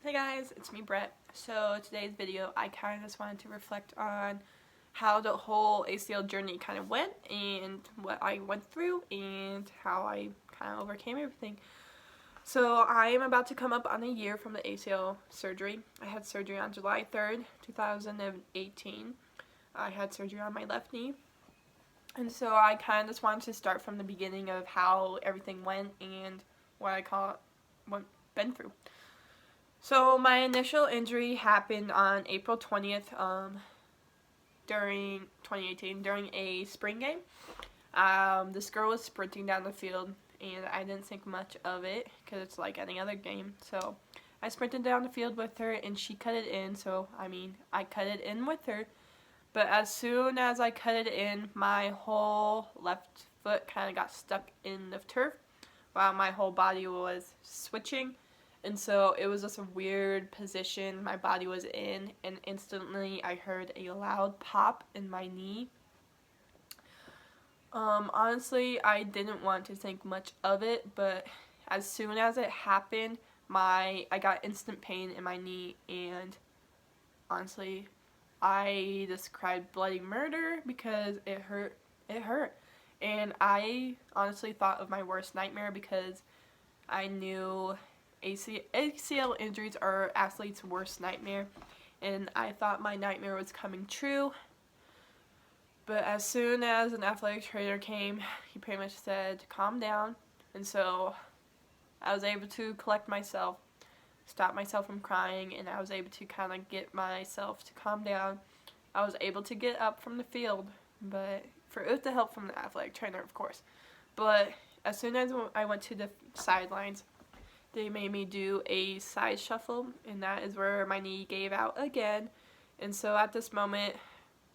Hey guys, it's me Brett. So today's video I kind of just wanted to reflect on how the whole ACL journey kind of went and what I went through and how I kind of overcame everything. So I am about to come up on a year from the ACL surgery. I had surgery on July 3rd, 2018. I had surgery on my left knee. And so I kind of just wanted to start from the beginning of how everything went and what I call what been through. So my initial injury happened on April 20th during 2018 during a spring game. This girl was sprinting down the field and I didn't think much of it because it's like any other game. So I sprinted down the field with her and she cut it in. So I cut it in with her. But as soon as I cut it in, my whole left foot kind of got stuck in the turf while my whole body was switching. And so it was just a weird position my body was in, and instantly I heard a loud pop in my knee. Honestly, I didn't want to think much of it, but as soon as it happened, I got instant pain in my knee, and honestly, I just cried bloody murder because it hurt. It hurt. And I honestly thought of my worst nightmare because I knew ACL injuries are athletes' worst nightmare, and I thought my nightmare was coming true. But as soon as an athletic trainer came, he pretty much said, calm down. And so I was able to collect myself, stop myself from crying, and I was able to kind of get myself to calm down. I was able to get up from the field, but with the help from the athletic trainer, of course. But as soon as I went to the sidelines, they made me do a side shuffle, and that is where my knee gave out again. And so at this moment,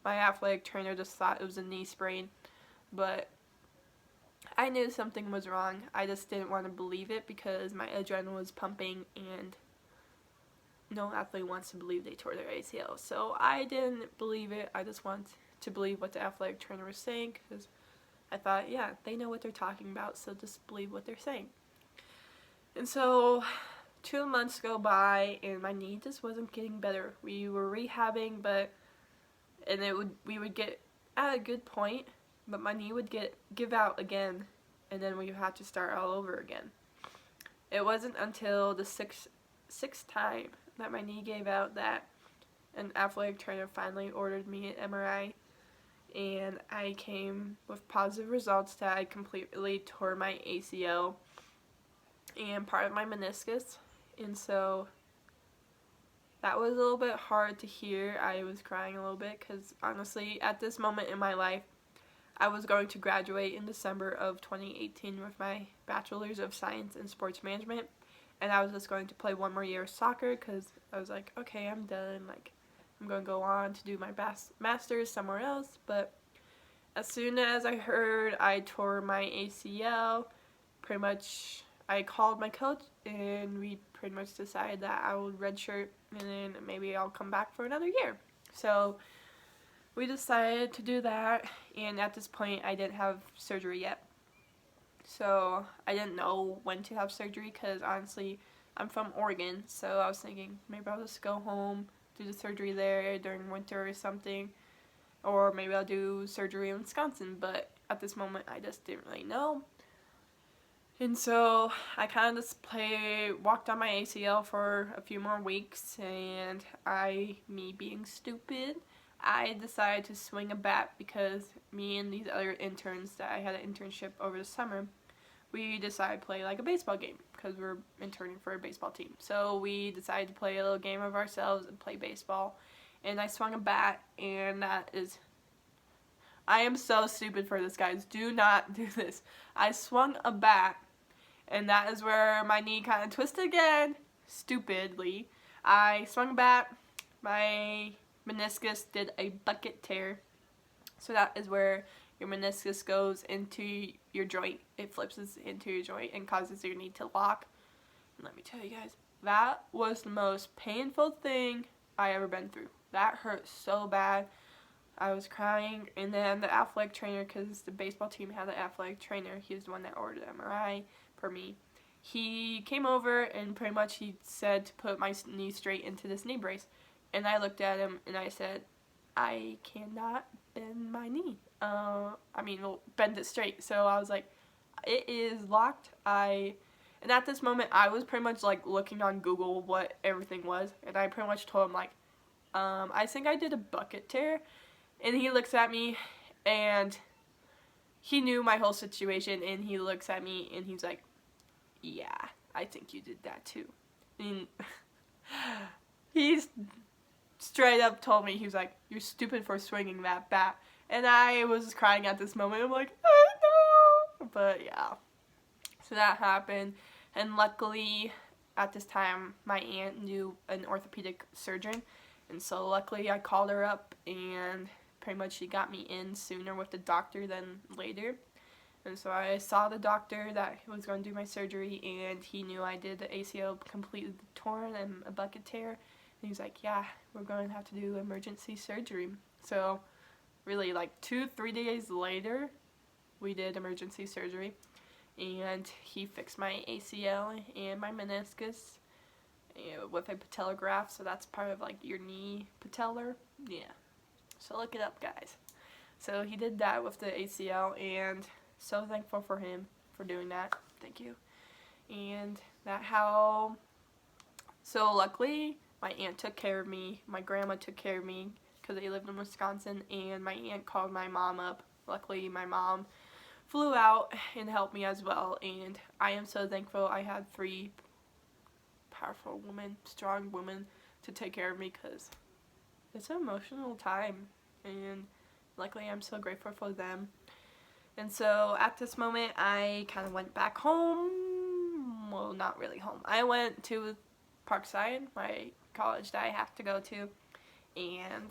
my athletic trainer just thought it was a knee sprain, but I knew something was wrong. I just didn't want to believe it because my adrenaline was pumping, and no athlete wants to believe they tore their ACL. So I didn't believe it. I just wanted to believe what the athletic trainer was saying because I thought, yeah, they know what they're talking about, so just believe what they're saying. And so 2 months go by and my knee just wasn't getting better. We were rehabbing, we would get at a good point, but my knee would give out again, and then we would have to start all over again. It wasn't until the sixth time that my knee gave out that an athletic trainer finally ordered me an MRI, and I came with positive results that I completely tore my ACL and part of my meniscus, and so that was a little bit hard to hear. I was crying a little bit because honestly at this moment in my life I was going to graduate in December of 2018 with my Bachelor's of Science in Sports Management, and I was just going to play one more year of soccer because I was like, okay, I'm done, like I'm going to go on to do my master's somewhere else. But as soon as I heard I tore my ACL, pretty much I called my coach and we pretty much decided that I would redshirt and then maybe I'll come back for another year. So we decided to do that, and at this point I didn't have surgery yet. So I didn't know when to have surgery because honestly I'm from Oregon, so I was thinking maybe I'll just go home, do the surgery there during winter or something, or maybe I'll do surgery in Wisconsin, but at this moment I just didn't really know. And so I kind of just walked on my ACL for a few more weeks, and me being stupid, I decided to swing a bat because me and these other interns that I had an internship over the summer, we decided to play like a baseball game because we're interning for a baseball team. So we decided to play a little game of ourselves and play baseball, and I swung a bat, and I am so stupid for this, guys. Do not do this. I swung a bat, and that is where my knee kind of twisted again, stupidly. I swung a bat, my meniscus did a bucket tear. So that is where your meniscus goes into your joint. It flips into your joint and causes your knee to lock. And let me tell you guys, that was the most painful thing I ever been through. That hurt so bad. I was crying, and then the athletic trainer, because the baseball team had an athletic trainer, he was the one that ordered the MRI for me. he came over and pretty much he said to put my knee straight into this knee brace. And I looked at him and I said, I cannot bend my knee. Well, bend it straight. So I was like, it is locked. And at this moment, I was pretty much like looking on Google what everything was. And I pretty much told him like, I think I did a bucket tear. And he looks at me and he knew my whole situation. And he looks at me and he's like, yeah, I think you did that too. And he's straight up told me, he was like, you're stupid for swinging that bat. And I was crying at this moment. I'm like, I know. But yeah. So that happened. And luckily, at this time, my aunt knew an orthopedic surgeon. And so luckily, I called her up and pretty much she got me in sooner with the doctor than later. And so I saw the doctor that was going to do my surgery, and he knew I did the ACL completely torn and a bucket tear. And he was like, yeah, we're going to have to do emergency surgery. So really like 2-3 days later, we did emergency surgery. And he fixed my ACL and my meniscus with a patellar graft. So that's part of like your knee patellar. Yeah. So look it up, guys. So he did that with the ACL, and so thankful for him for doing that. Thank you. And so luckily my aunt took care of me, my grandma took care of me because they lived in Wisconsin, and my aunt called my mom up. Luckily my mom flew out and helped me as well, and I am so thankful I had 3 powerful women, strong women to take care of me, because it's an emotional time, and luckily I'm so grateful for them. And so at this moment, I kind of went back home. Well, not really home. I went to Parkside, my college that I have to go to. And,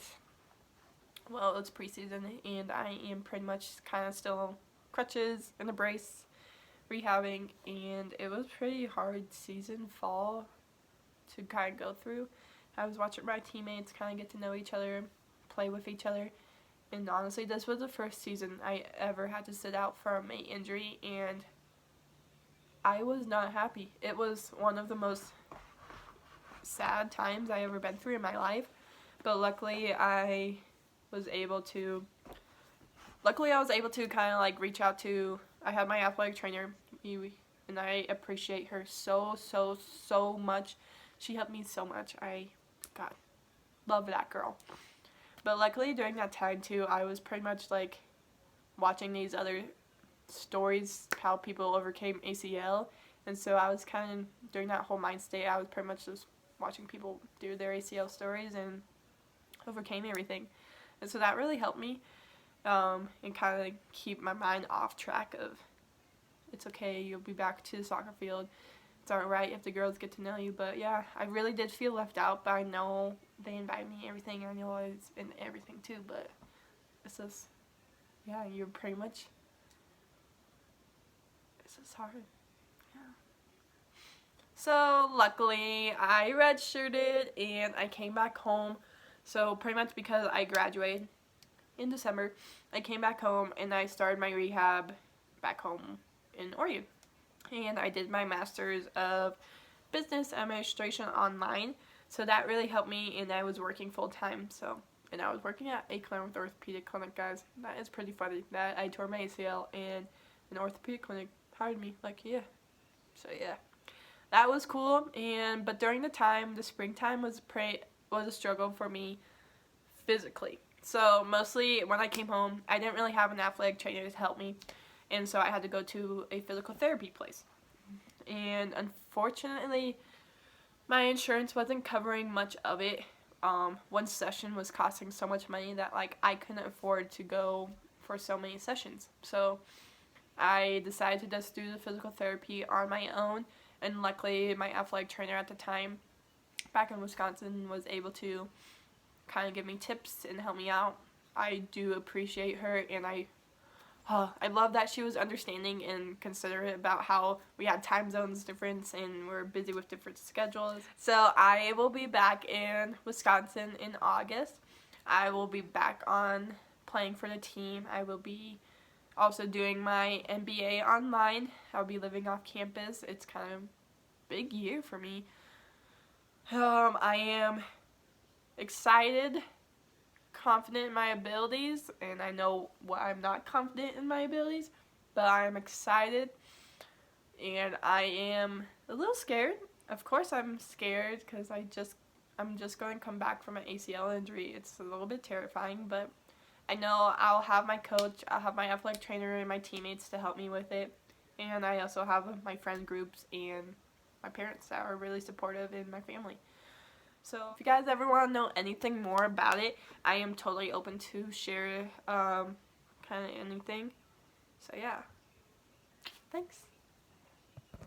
well, it's preseason, and I am pretty much kind of still crutches and a brace, rehabbing. And it was pretty hard season fall to kind of go through. I was watching my teammates kind of get to know each other, play with each other. And honestly, this was the first season I ever had to sit out from an injury, and I was not happy. It was one of the most sad times I ever been through in my life, but luckily I was able to kind of like reach out to, I had my athletic trainer, and I appreciate her so much. She helped me so much. God, love that girl. But luckily during that time too, I was pretty much like watching these other stories, how people overcame ACL. And so I was kind of, during that whole mind state, I was pretty much just watching people do their ACL stories and overcame everything. And so that really helped me and kind of keep my mind off track of, it's okay, you'll be back to the soccer field. It's alright if the girls get to know you. But yeah, I really did feel left out, but I know they invite me everything. I know I was in everything too, but it's just, yeah, you're pretty much, it's just hard. Yeah. So luckily I redshirted and I came back home. So pretty much because I graduated in December, I came back home and I started my rehab back home in Oregon. And I did my master's of business administration online, so that really helped me, and I was working full-time, and I was working at a Claremont orthopedic clinic, guys. That is pretty funny, that I tore my ACL, and an orthopedic clinic hired me, like, yeah. So, yeah. That was cool, but during the time, the springtime was a struggle for me physically. So, mostly, when I came home, I didn't really have an athletic trainer to help me. And so I had to go to a physical therapy place. And unfortunately, my insurance wasn't covering much of it. One session was costing so much money that like I couldn't afford to go for so many sessions. So I decided to just do the physical therapy on my own. And luckily, my athletic trainer at the time back in Wisconsin was able to kind of give me tips and help me out. I do appreciate her, and I love that she was understanding and considerate about how we had time zones difference and we're busy with different schedules. So I will be back in Wisconsin in August. I will be back on playing for the team. I will be Also doing my MBA online. I'll be living off campus. It's kind of a big year for me. I am excited, confident in my abilities, and I know what I'm not confident in my abilities, but I'm excited, and I am a little scared. Of course I'm scared because I'm just going to come back from an ACL injury. It's a little bit terrifying, but I know I'll have my coach, I'll have my athletic trainer and my teammates to help me with it, and I also have my friend groups and my parents that are really supportive, and my family. So if you guys ever want to know anything more about it, I am totally open to share kind of anything. So yeah, thanks.